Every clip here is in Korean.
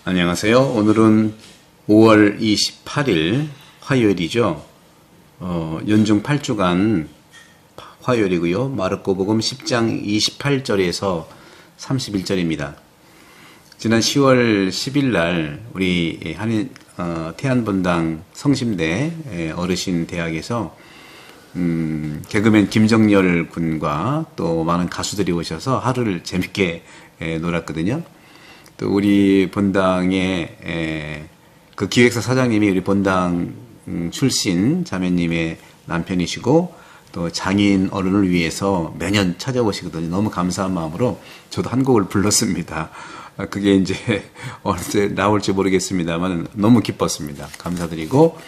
안녕하세요. 오늘은 5월 28일 화요일이죠. 연중 8주간 화요일이고요. 마르코복음 10장 28절에서 31절입니다. 지난 10월 10일 날 우리 태안본당 성심대 어르신 대학에서 개그맨 김정열 군과 또 많은 가수들이 오셔서 하루를 재밌게 놀았거든요. 또 우리 본당의 그 기획사 사장님이 우리 본당 출신 자매님의 남편이시고 또 장인 어른을 위해서 매년 찾아오시거든요. 너무 감사한 마음으로 저도 한 곡을 불렀습니다. 그게 이제 언제 나올지 모르겠습니다만 너무 기뻤습니다. 감사드리고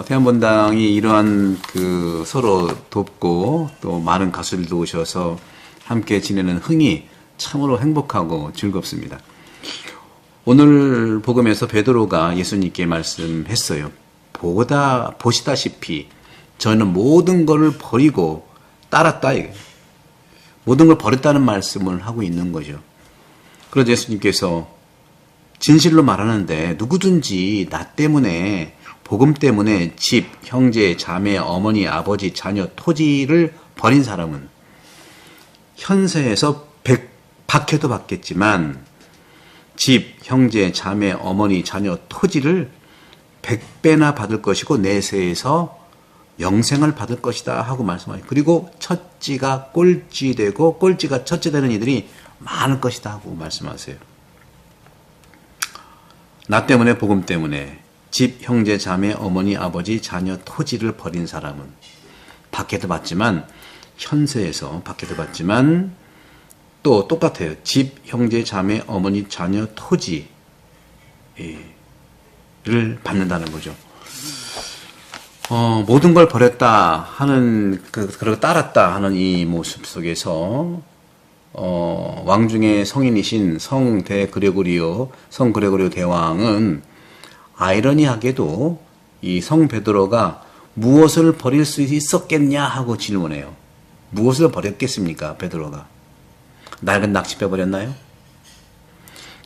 태안본당이 이러한 그 서로 돕고 또 많은 가수들도 오셔서 함께 지내는 흥이 참으로 행복하고 즐겁습니다. 오늘 복음에서 베드로가 예수님께 말씀했어요. 보시다시피 저는 모든 것을 버리고 따랐다. 모든 걸 버렸다는 말씀을 하고 있는 거죠. 그래서 예수님께서 진실로 말하는데 누구든지 나 때문에 복음 때문에 집, 형제, 자매, 어머니, 아버지, 자녀, 토지를 버린 사람은 현세에서 박해도 받겠지만 집, 형제, 자매, 어머니, 자녀, 토지를 100배나 받을 것이고 내세에서 영생을 받을 것이다 하고 말씀하죠. 그리고 첫째가 꼴찌되고 꼴찌가 첫째 되는 이들이 많을 것이다 하고 말씀하세요. 나 때문에 복음 때문에 집, 형제, 자매, 어머니, 아버지, 자녀, 토지를 버린 사람은 박해도 받지만 현세에서 박해도 받지만 또 똑같아요. 집, 형제, 자매, 어머니, 자녀, 토지를 받는다는 거죠. 모든 걸 버렸다 하는, 그리고 따랐다 하는 이 모습 속에서, 왕중의 성인이신 성 그레고리오 대왕은 아이러니하게도 이 성 베드로가 무엇을 버릴 수 있었겠냐 하고 질문해요. 무엇을 버렸겠습니까, 베드로가? 낡은 낚시 빼버렸나요?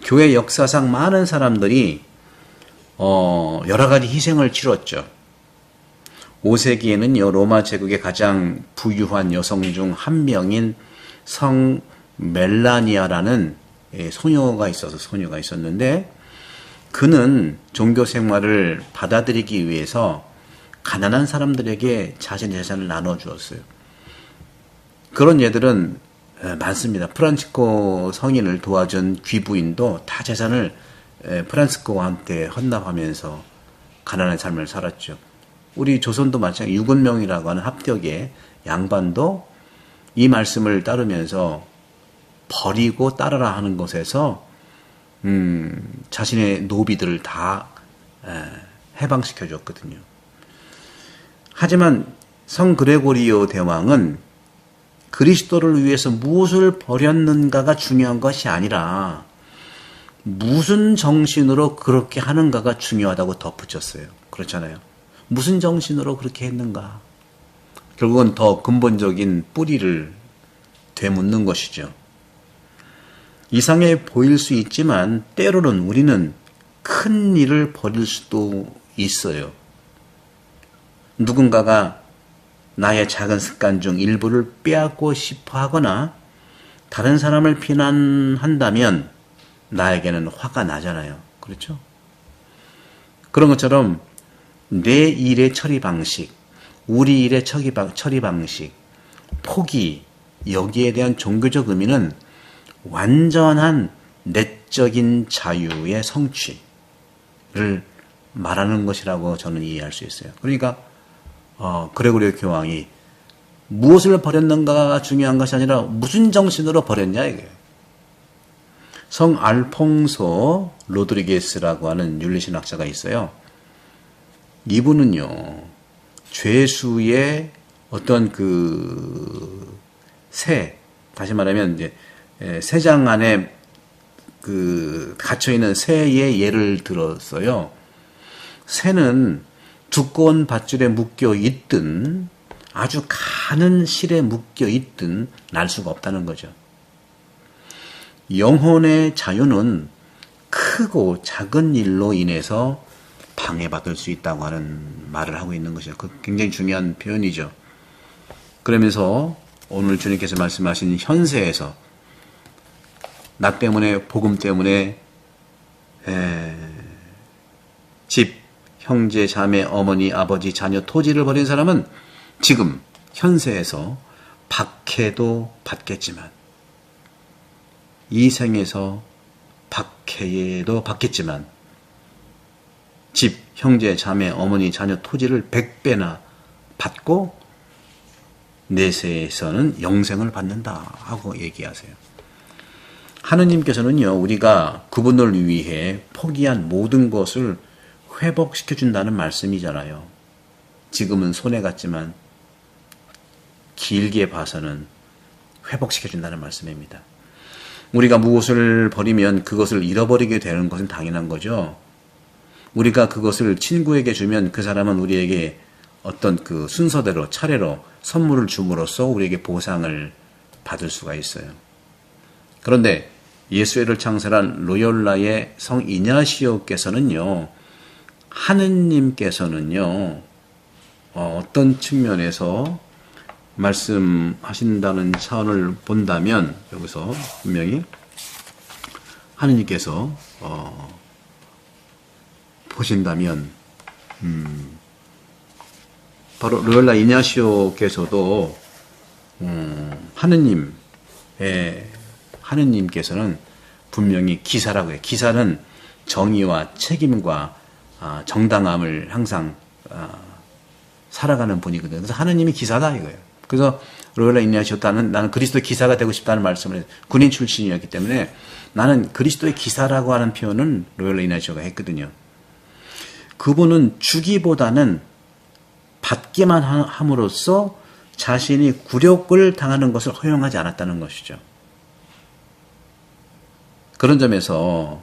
교회 역사상 많은 사람들이 여러 가지 희생을 치렀죠. 5세기에는요, 로마 제국의 가장 부유한 여성 중 한 명인 성 멜라니아라는 소녀가 있었는데 그는 종교 생활을 받아들이기 위해서 가난한 사람들에게 자신의 재산을 나눠주었어요. 그런 예들은 많습니다. 프란치스코 성인을 도와준 귀부인도 다 재산을 프란치스코한테 헌납하면서 가난한 삶을 살았죠. 우리 조선도 마찬가지 유근명이라고 하는 합격의 양반도 이 말씀을 따르면서 버리고 따르라 하는 것에서 자신의 노비들을 다 해방시켜 줬거든요. 하지만 성 그레고리오 대왕은 그리스도를 위해서 무엇을 버렸는가가 중요한 것이 아니라 무슨 정신으로 그렇게 하는가가 중요하다고 덧붙였어요. 그렇잖아요. 무슨 정신으로 그렇게 했는가. 결국은 더 근본적인 뿌리를 되묻는 것이죠. 이상해 보일 수 있지만 때로는 우리는 큰 일을 버릴 수도 있어요. 누군가가 나의 작은 습관 중 일부를 빼앗고 싶어 하거나 다른 사람을 비난한다면 나에게는 화가 나잖아요. 그렇죠? 그런 것처럼 내 일의 처리 방식, 우리 일의 처리 방식, 포기, 여기에 대한 종교적 의미는 완전한 내적인 자유의 성취를 말하는 것이라고 저는 이해할 수 있어요. 그러니까 그레고리오 교황이 무엇을 버렸는가가 중요한 것이 아니라 무슨 정신으로 버렸냐 이게. 성 알퐁소 로드리게스라고 하는 윤리신학자가 있어요. 이분은요, 죄수의 어떤 다시 말하면 이제 새장 안에 갇혀 있는 새의 예를 들었어요. 새는 두꺼운 밧줄에 묶여 있든 아주 가는 실에 묶여 있든 날 수가 없다는 거죠. 영혼의 자유는 큰 크고 작은 일로 인해서 방해받을 수 있다고 하는 말을 하고 있는 것이죠. 그 굉장히 중요한 표현이죠. 그러면서 오늘 주님께서 말씀하신 현세에서 나 때문에, 복음 때문에 집, 형제, 자매, 어머니, 아버지, 자녀, 토지를 버린 사람은 지금 현세에서 박해도 받겠지만, 이 생에서 박해도 받겠지만, 집, 형제, 자매, 어머니, 자녀, 토지를 100배나 받고 내세에서는 영생을 받는다 하고 얘기하세요. 하느님께서는요, 우리가 그분을 위해 포기한 모든 것을 회복시켜준다는 말씀이잖아요. 지금은 손해 같지만 길게 봐서는 회복시켜준다는 말씀입니다. 우리가 무엇을 버리면 그것을 잃어버리게 되는 것은 당연한 거죠. 우리가 그것을 친구에게 주면 그 사람은 우리에게 어떤 그 순서대로 차례로 선물을 줌으로써 우리에게 보상을 받을 수가 있어요. 그런데 예수회를 창설한 로욜라의 성 이냐시오께서는요, 하느님께서는요, 어떤 측면에서 말씀하신다는 차원을 본다면, 여기서 분명히 하느님께서 보신다면, 바로 로욜라 이냐시오께서도 하느님께서는 분명히 기사라고 해요. 기사는 정의와 책임과 정당함을 항상 살아가는 분이거든요. 그래서 하느님이 기사다 이거예요. 그래서 로욜라 이냐시오는 나는 그리스도의 기사가 되고 싶다는 말씀을 해요. 군인 출신이었기 때문에 나는 그리스도의 기사라고 하는 표현은 로욜라 이냐시오가 했거든요. 그분은 주기보다는 받기만 함으로써 자신이 굴욕을 당하는 것을 허용하지 않았다는 것이죠. 그런 점에서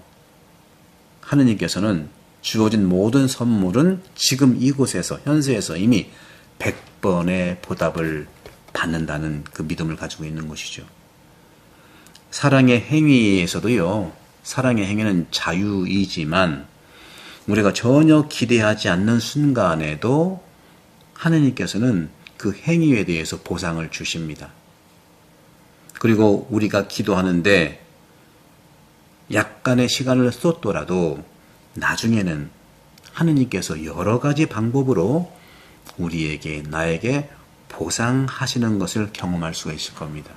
하느님께서는 주어진 모든 선물은 지금 이곳에서, 현세에서 이미 100번의 보답을 받는다는 그 믿음을 가지고 있는 것이죠. 사랑의 행위에서도요, 사랑의 행위는 자유이지만 우리가 전혀 기대하지 않는 순간에도 하느님께서는 그 행위에 대해서 보상을 주십니다. 그리고 우리가 기도하는데 약간의 시간을 쏟더라도 나중에는 하느님께서 여러 가지 방법으로 우리에게, 나에게 보상하시는 것을 경험할 수가 있을 겁니다.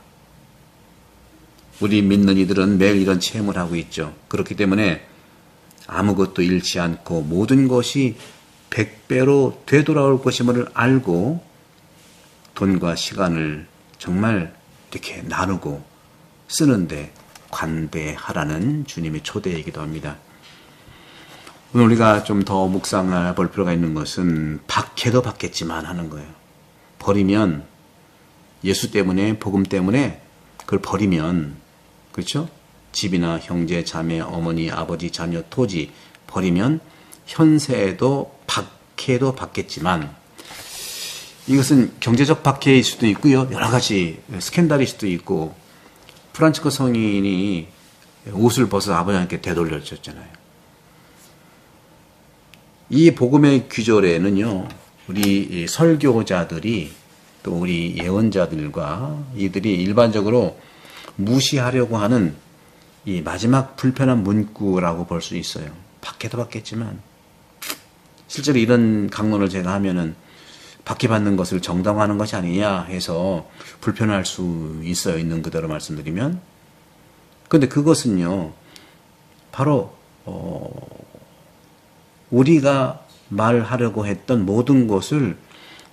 우리 믿는 이들은 매일 이런 체험을 하고 있죠. 그렇기 때문에 아무것도 잃지 않고 모든 것이 100배로 되돌아올 것임을 알고 돈과 시간을 정말 이렇게 나누고 쓰는데 관대하라는 주님의 초대이기도 합니다. 오늘 우리가 좀 더 묵상해 볼 필요가 있는 것은 박해도 받겠지만 하는 거예요. 버리면, 예수 때문에, 복음 때문에 그걸 버리면, 그렇죠? 집이나 형제, 자매, 어머니, 아버지, 자녀, 토지 버리면 현세에도 박해도 받겠지만, 이것은 경제적 박해일 수도 있고요. 여러 가지 스캔들일 수도 있고, 프란치스코 성인이 옷을 벗어 아버지한테 되돌려줬잖아요. 이 복음의 귀절에는요, 우리 설교자들이 또 우리 예언자들과 이들이 일반적으로 무시하려고 하는 이 마지막 불편한 문구라고 볼 수 있어요. 박해도 받겠지만, 실제로 이런 강론을 제가 하면은 박해받는 것을 정당화하는 것이 아니냐 해서 불편할 수 있어요. 있는 그대로 말씀드리면. 그런데 그것은요, 바로 우리가 말하려고 했던 모든 것을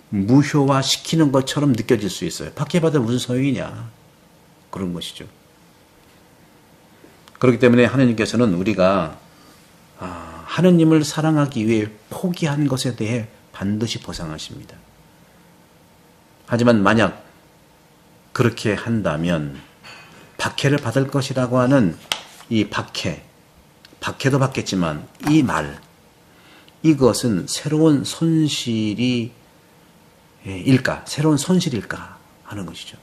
무효화시키는 것처럼 느껴질 수 있어요. 박해받아 무슨 소용이냐, 그런 것이죠. 그렇기 때문에 하느님께서는 우리가 하느님을 사랑하기 위해 포기한 것에 대해 반드시 보상하십니다. 하지만 만약 그렇게 한다면 박해를 받을 것이라고 하는 이 박해도 받겠지만 이 말, 이것은 새로운 손실일까 하는 것이죠.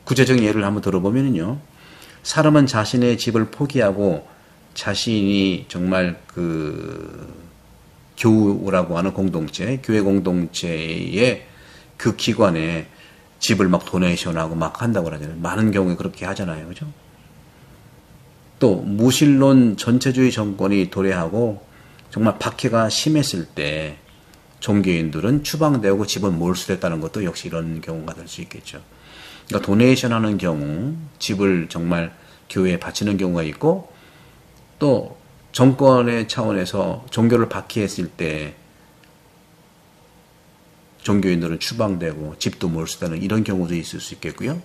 구체적인 예를 한번 들어보면요, 사람은 자신의 집을 포기하고 자신이 정말 교우라고 하는 공동체, 교회 공동체의 그 기관에 집을 막 도네이션하고 막 한다고 그러잖아요. 많은 경우에 그렇게 하잖아요. 그죠? 또 무신론 전체주의 정권이 도래하고 정말 박해가 심했을 때 종교인들은 추방되고 집을 몰수했다는 것도 역시 이런 경우가 될 수 있겠죠. 그러니까 도네이션 하는 경우, 집을 정말 교회에 바치는 경우가 있고, 또 정권의 차원에서 종교를 박해했을 때 종교인들은 추방되고 집도 몰수되는 이런 경우도 있을 수 있겠고요.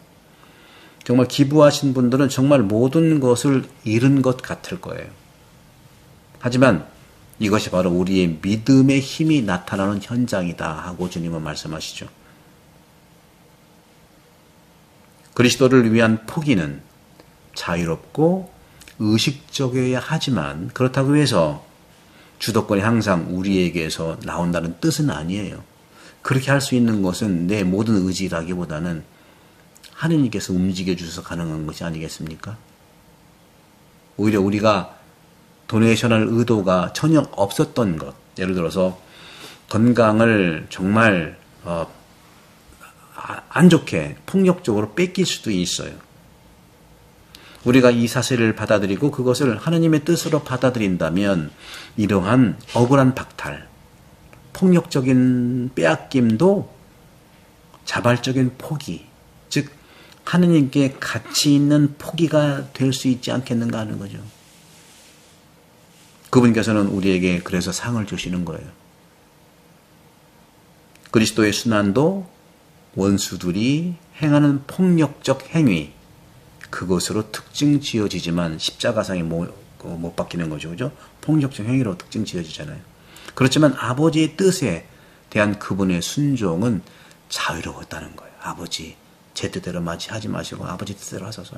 정말 기부하신 분들은 정말 모든 것을 잃은 것 같을 거예요. 하지만 이것이 바로 우리의 믿음의 힘이 나타나는 현장이다 하고 주님은 말씀하시죠. 그리스도를 위한 포기는 자유롭고 의식적이어야 하지만 그렇다고 해서 주도권이 항상 우리에게서 나온다는 뜻은 아니에요. 그렇게 할 수 있는 것은 내 모든 의지라기보다는 하느님께서 움직여 주셔서 가능한 것이 아니겠습니까? 오히려 우리가 도네이션할 의도가 전혀 없었던 것, 예를 들어서 건강을 정말 안 좋게 폭력적으로 뺏길 수도 있어요. 우리가 이 사실을 받아들이고 그것을 하느님의 뜻으로 받아들인다면 이러한 억울한 박탈, 폭력적인 빼앗김도 자발적인 포기, 즉 하느님께 가치 있는 포기가 될 수 있지 않겠는가 하는 거죠. 그분께서는 우리에게 그래서 상을 주시는 거예요. 그리스도의 순환도 원수들이 행하는 폭력적 행위, 그것으로 특징 지어지지만 십자가상에 못 박히는 거죠. 그죠? 폭력적 행위로 특징 지어지잖아요. 그렇지만 아버지의 뜻에 대한 그분의 순종은 자유로웠다는 거예요. 아버지, 제 뜻대로 하지 마시고 아버지 뜻대로 하소서.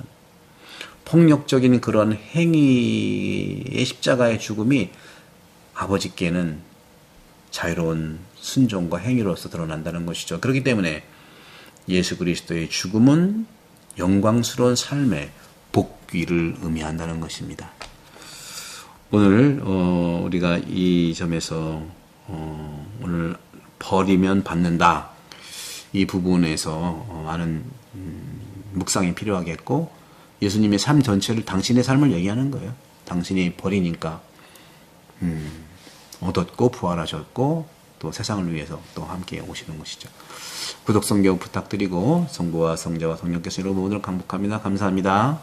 폭력적인 그런 행위의 십자가의 죽음이 아버지께는 자유로운 순종과 행위로서 드러난다는 것이죠. 그렇기 때문에 예수 그리스도의 죽음은 영광스러운 삶의 복귀를 의미한다는 것입니다. 오늘 우리가 이 점에서 오늘 버리면 받는다 이 부분에서 많은 묵상이 필요하겠고, 예수님의 삶 전체를 당신의 삶을 얘기하는 거예요. 당신이 버리니까 얻었고 부활하셨고 또 세상을 위해서 또 함께 오시는 것이죠. 구독, 성경 부탁드리고 성부와 성자와 성령께서 여러분 오늘 강복합니다. 감사합니다.